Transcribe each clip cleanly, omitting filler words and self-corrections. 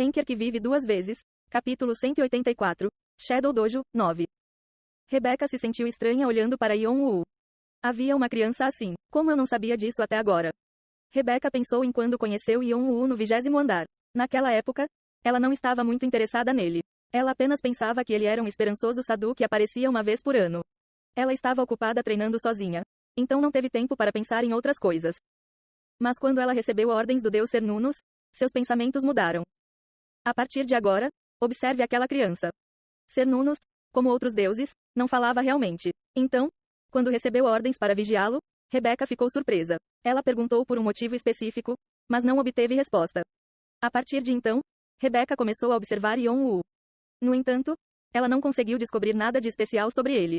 Renker que vive duas vezes. Capítulo 184. Shadow Dojo, 9. Rebecca se sentiu estranha olhando para Yeon-woo. Havia uma criança assim. Como eu não sabia disso até agora? Rebecca pensou em quando conheceu Yeon-woo no 20º andar. Naquela época, ela não estava muito interessada nele. Ela apenas pensava que ele era um esperançoso sadu que aparecia uma vez por ano. Ela estava ocupada treinando sozinha. Então não teve tempo para pensar em outras coisas. Mas quando ela recebeu ordens do deus Cernunnos, seus pensamentos mudaram. A partir de agora, observe aquela criança. Cernunnos, como outros deuses, não falava realmente. Então, quando recebeu ordens para vigiá-lo, Rebecca ficou surpresa. Ela perguntou por um motivo específico, mas não obteve resposta. A partir de então, Rebecca começou a observar Yeon-woo. No entanto, ela não conseguiu descobrir nada de especial sobre ele.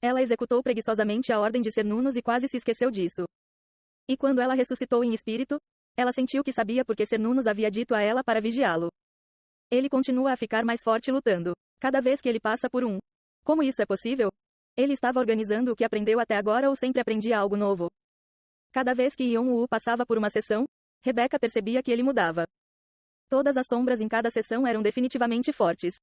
Ela executou preguiçosamente a ordem de Cernunnos e quase se esqueceu disso. E quando ela ressuscitou em espírito, ela sentiu que sabia porque Cernunnos havia dito a ela para vigiá-lo. Ele continua a ficar mais forte lutando. Cada vez que ele passa por um. Como isso é possível? Ele estava organizando o que aprendeu até agora ou sempre aprendia algo novo? Cada vez que Yeon-woo passava por uma sessão, Rebecca percebia que ele mudava. Todas as sombras em cada sessão eram definitivamente fortes.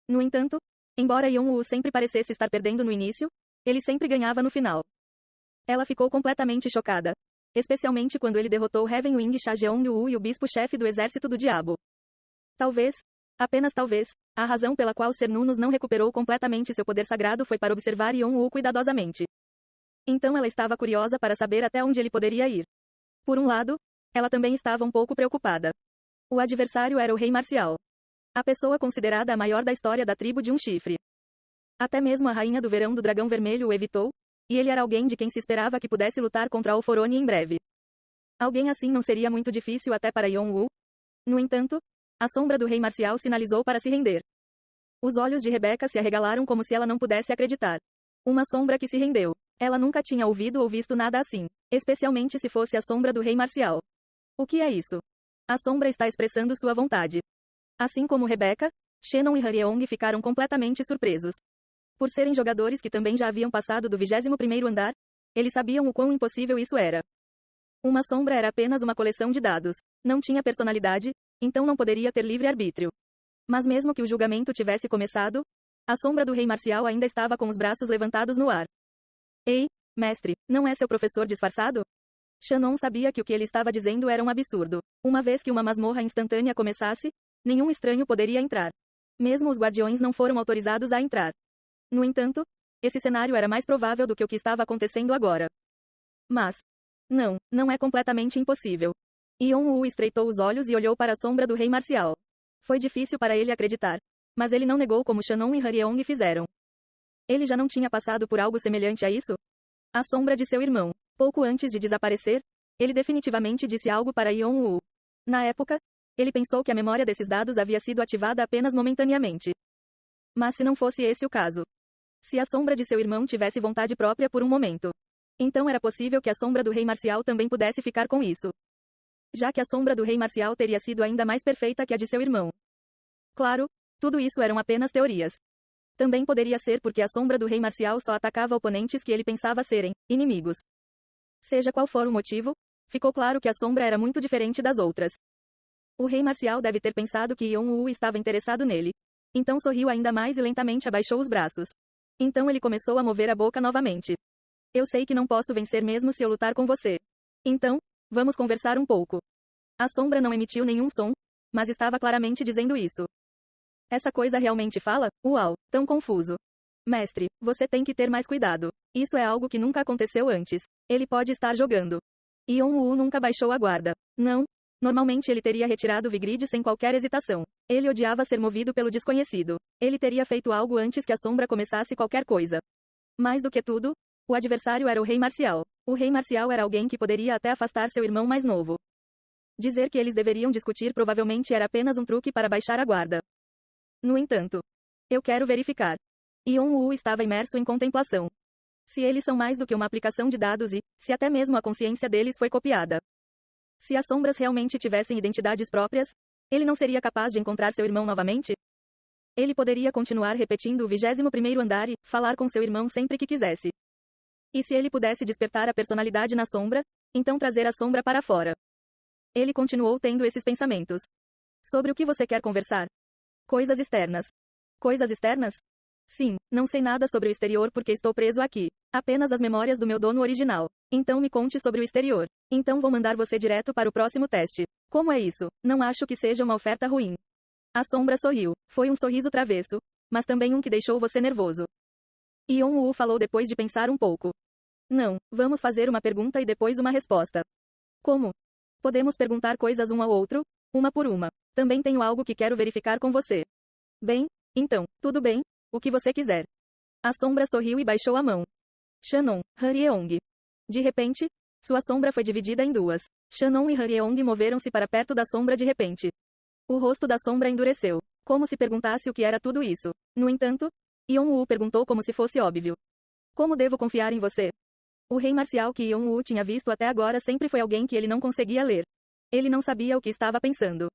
No entanto, embora Yeon-woo sempre parecesse estar perdendo no início, ele sempre ganhava no final. Ela ficou completamente chocada. Especialmente quando ele derrotou Heaven Wing Cha Jeong-woo e o bispo-chefe do exército do diabo. Talvez, apenas talvez, a razão pela qual Cernunnos não recuperou completamente seu poder sagrado foi para observar Yeon-woo cuidadosamente. Então ela estava curiosa para saber até onde ele poderia ir. Por um lado, ela também estava um pouco preocupada. O adversário era o Rei Marcial. A pessoa considerada a maior da história da tribo de um chifre. Até mesmo a rainha do verão do dragão vermelho o evitou, e ele era alguém de quem se esperava que pudesse lutar contra Alforone em breve. Alguém assim não seria muito difícil até para Yeon-woo. No entanto, a sombra do Rei Marcial sinalizou para se render. Os olhos de Rebecca se arregalaram como se ela não pudesse acreditar. Uma sombra que se rendeu. Ela nunca tinha ouvido ou visto nada assim, especialmente se fosse a sombra do Rei Marcial. O que é isso? A sombra está expressando sua vontade. Assim como Rebecca, Shannon e Haryeong ficaram completamente surpresos. Por serem jogadores que também já haviam passado do 21º andar, eles sabiam o quão impossível isso era. Uma sombra era apenas uma coleção de dados. Não tinha personalidade, então não poderia ter livre-arbítrio. Mas mesmo que o julgamento tivesse começado, a sombra do Rei Marcial ainda estava com os braços levantados no ar. Ei, mestre, não é seu professor disfarçado? Shannon sabia que o que ele estava dizendo era um absurdo. Uma vez que uma masmorra instantânea começasse, nenhum estranho poderia entrar. Mesmo os guardiões não foram autorizados a entrar. No entanto, esse cenário era mais provável do que o que estava acontecendo agora. Mas, não é completamente impossível. Yeon-woo estreitou os olhos e olhou para a sombra do Rei Marcial. Foi difícil para ele acreditar. Mas ele não negou como Shannon e Haryeong fizeram. Ele já não tinha passado por algo semelhante a isso? A sombra de seu irmão. Pouco antes de desaparecer, ele definitivamente disse algo para Yeon-woo. Na época, ele pensou que a memória desses dados havia sido ativada apenas momentaneamente. Mas se não fosse esse o caso. Se a sombra de seu irmão tivesse vontade própria por um momento. Então era possível que a sombra do Rei Marcial também pudesse ficar com isso. Já que a sombra do Rei Marcial teria sido ainda mais perfeita que a de seu irmão. Claro, tudo isso eram apenas teorias. Também poderia ser porque a sombra do Rei Marcial só atacava oponentes que ele pensava serem inimigos. Seja qual for o motivo, ficou claro que a sombra era muito diferente das outras. O Rei Marcial deve ter pensado que Yeon-woo estava interessado nele. Então sorriu ainda mais e lentamente abaixou os braços. Então ele começou a mover a boca novamente. Eu sei que não posso vencer mesmo se eu lutar com você. Então, vamos conversar um pouco. A sombra não emitiu nenhum som, mas estava claramente dizendo isso. Essa coisa realmente fala? Uau, tão confuso. Mestre, você tem que ter mais cuidado. Isso é algo que nunca aconteceu antes. Ele pode estar jogando. Yeon-woo nunca baixou a guarda. Não. Normalmente ele teria retirado Vigrid sem qualquer hesitação. Ele odiava ser movido pelo desconhecido. Ele teria feito algo antes que a sombra começasse qualquer coisa. Mais do que tudo, o adversário era o Rei Marcial. O Rei Marcial era alguém que poderia até afastar seu irmão mais novo. Dizer que eles deveriam discutir provavelmente era apenas um truque para baixar a guarda. No entanto, eu quero verificar. Yeon-woo estava imerso em contemplação. Se eles são mais do que uma aplicação de dados e, se até mesmo a consciência deles foi copiada. Se as sombras realmente tivessem identidades próprias, ele não seria capaz de encontrar seu irmão novamente? Ele poderia continuar repetindo o 21º andar e falar com seu irmão sempre que quisesse. E se ele pudesse despertar a personalidade na sombra, então trazer a sombra para fora. Ele continuou tendo esses pensamentos. Sobre o que você quer conversar? Coisas externas. Coisas externas? Sim, não sei nada sobre o exterior porque estou preso aqui. Apenas as memórias do meu dono original. Então me conte sobre o exterior. Então vou mandar você direto para o próximo teste. Como é isso? Não acho que seja uma oferta ruim. A sombra sorriu. Foi um sorriso travesso, mas também um que deixou você nervoso. Yon-woo falou depois de pensar um pouco. Não, vamos fazer uma pergunta e depois uma resposta. Como? Podemos perguntar coisas um ao outro, uma por uma. Também tenho algo que quero verificar com você. Bem, então, tudo bem, o que você quiser. A sombra sorriu e baixou a mão. Shannon, Hyeong. De repente, sua sombra foi dividida em duas. Shannon e Hyeong moveram-se para perto da sombra de repente. O rosto da sombra endureceu, como se perguntasse o que era tudo isso. No entanto, Yon-woo perguntou como se fosse óbvio. Como devo confiar em você? O rei marcial que Yon-woo tinha visto até agora sempre foi alguém que ele não conseguia ler. Ele não sabia o que estava pensando.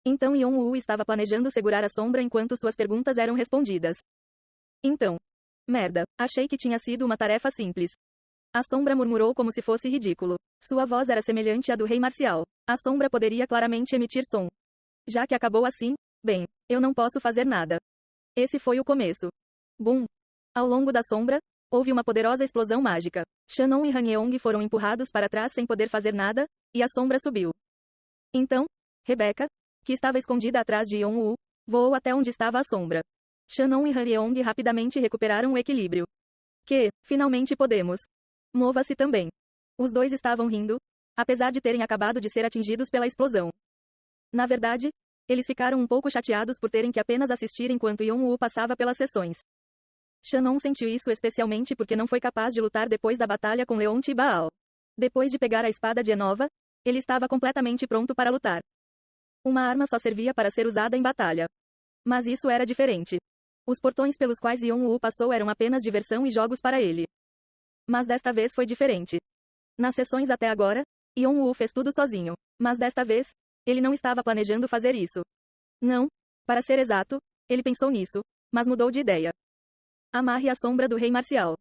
Então Yon-woo estava planejando segurar a sombra enquanto suas perguntas eram respondidas. Então. Merda, achei que tinha sido uma tarefa simples. A sombra murmurou como se fosse ridículo. Sua voz era semelhante à do rei marcial. A sombra poderia claramente emitir som. Já que acabou assim, bem, eu não posso fazer nada. Esse foi o começo. Bum! Ao longo da sombra, houve uma poderosa explosão mágica. Shannon e Hyeong foram empurrados para trás sem poder fazer nada, e a sombra subiu. Então, Rebecca, que estava escondida atrás de Yon-woo, voou até onde estava a sombra. Shannon e Hyeong rapidamente recuperaram o equilíbrio. Finalmente podemos. Mova-se também. Os dois estavam rindo, apesar de terem acabado de ser atingidos pela explosão. Na verdade, eles ficaram um pouco chateados por terem que apenas assistir enquanto Yon-woo passava pelas sessões. Shannon sentiu isso especialmente porque não foi capaz de lutar depois da batalha com Leonte e Baal. Depois de pegar a espada de Enova, ele estava completamente pronto para lutar. Uma arma só servia para ser usada em batalha. Mas isso era diferente. Os portões pelos quais Yon-woo passou eram apenas diversão e jogos para ele. Mas desta vez foi diferente. Nas sessões até agora, Yon-woo fez tudo sozinho. Mas desta vez, ele não estava planejando fazer isso. Não. Para ser exato, ele pensou nisso, mas mudou de ideia. Amarre a sombra do rei marcial.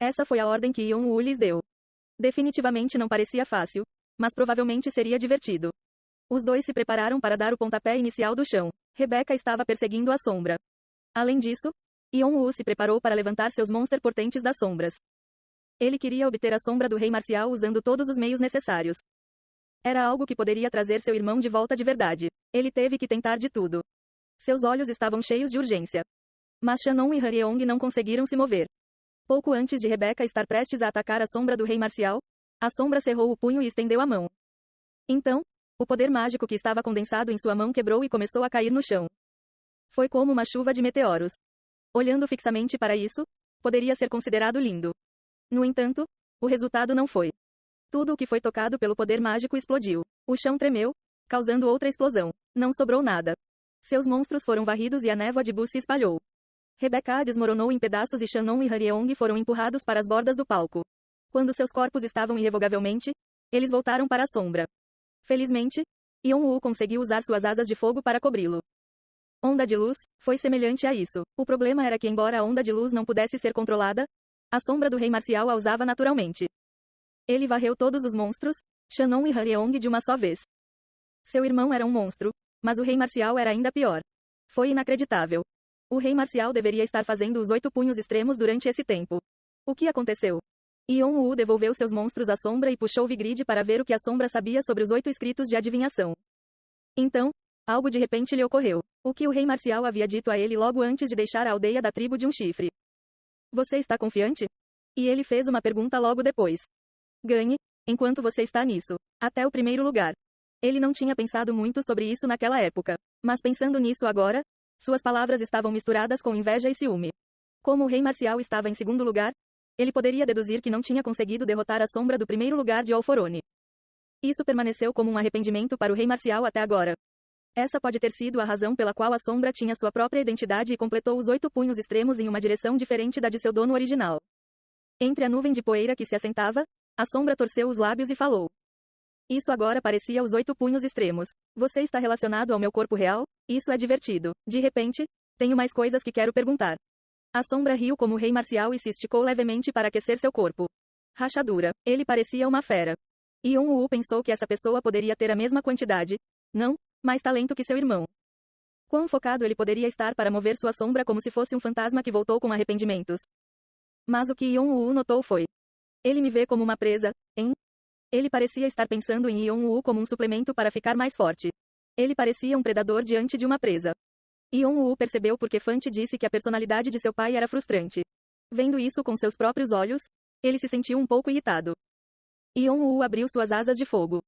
Essa foi a ordem que Yon-woo lhes deu. Definitivamente não parecia fácil, mas provavelmente seria divertido. Os dois se prepararam para dar o pontapé inicial do chão. Rebecca estava perseguindo a sombra. Além disso, Yon-woo se preparou para levantar seus monster portentes das sombras. Ele queria obter a sombra do rei marcial usando todos os meios necessários. Era algo que poderia trazer seu irmão de volta de verdade. Ele teve que tentar de tudo. Seus olhos estavam cheios de urgência. Mas Shannon e Hyeong não conseguiram se mover. Pouco antes de Rebecca estar prestes a atacar a sombra do rei marcial, a sombra cerrou o punho e estendeu a mão. Então, o poder mágico que estava condensado em sua mão quebrou e começou a cair no chão. Foi como uma chuva de meteoros. Olhando fixamente para isso, poderia ser considerado lindo. No entanto, o resultado não foi. Tudo o que foi tocado pelo poder mágico explodiu. O chão tremeu, causando outra explosão. Não sobrou nada. Seus monstros foram varridos e a névoa de bus se espalhou. Rebecca desmoronou em pedaços e Shannon e Hyeong foram empurrados para as bordas do palco. Quando seus corpos estavam irrevogavelmente, eles voltaram para a sombra. Felizmente, Yon-woo conseguiu usar suas asas de fogo para cobri-lo. Onda de luz foi semelhante a isso. O problema era que, embora a onda de luz não pudesse ser controlada, a sombra do rei marcial a usava naturalmente. Ele varreu todos os monstros, Shannon e Hyeong de uma só vez. Seu irmão era um monstro, mas o rei marcial era ainda pior. Foi inacreditável. O rei marcial deveria estar fazendo os 8 punhos extremos durante esse tempo. O que aconteceu? Yon-woo devolveu seus monstros à sombra e puxou Vigrid para ver o que a sombra sabia sobre os 8 escritos de adivinhação. Então, algo de repente lhe ocorreu. O que o rei marcial havia dito a ele logo antes de deixar a aldeia da tribo de um chifre. Você está confiante? E ele fez uma pergunta logo depois. Ganhe, enquanto você está nisso, até o primeiro lugar. Ele não tinha pensado muito sobre isso naquela época. Mas pensando nisso agora, suas palavras estavam misturadas com inveja e ciúme. Como o rei marcial estava em segundo lugar, ele poderia deduzir que não tinha conseguido derrotar a sombra do primeiro lugar de Alforone. Isso permaneceu como um arrependimento para o rei marcial até agora. Essa pode ter sido a razão pela qual a sombra tinha sua própria identidade e completou os 8 punhos extremos em uma direção diferente da de seu dono original. Entre a nuvem de poeira que se assentava, a sombra torceu os lábios e falou. Isso agora parecia os 8 punhos extremos. Você está relacionado ao meu corpo real? Isso é divertido. De repente, tenho mais coisas que quero perguntar. A sombra riu como o rei marcial e se esticou levemente para aquecer seu corpo. Rachadura. Ele parecia uma fera. Yon-woo pensou que essa pessoa poderia ter a mesma quantidade, não, Mais talento que seu irmão. Quão focado ele poderia estar para mover sua sombra como se fosse um fantasma que voltou com arrependimentos. Mas o que Yeon-woo notou foi: ele me vê como uma presa, hein? Ele parecia estar pensando em Yeon-woo como um suplemento para ficar mais forte. Ele parecia um predador diante de uma presa. Yeon-woo percebeu porque Fante disse que a personalidade de seu pai era frustrante. Vendo isso com seus próprios olhos, ele se sentiu um pouco irritado. Yeon-woo abriu suas asas de fogo.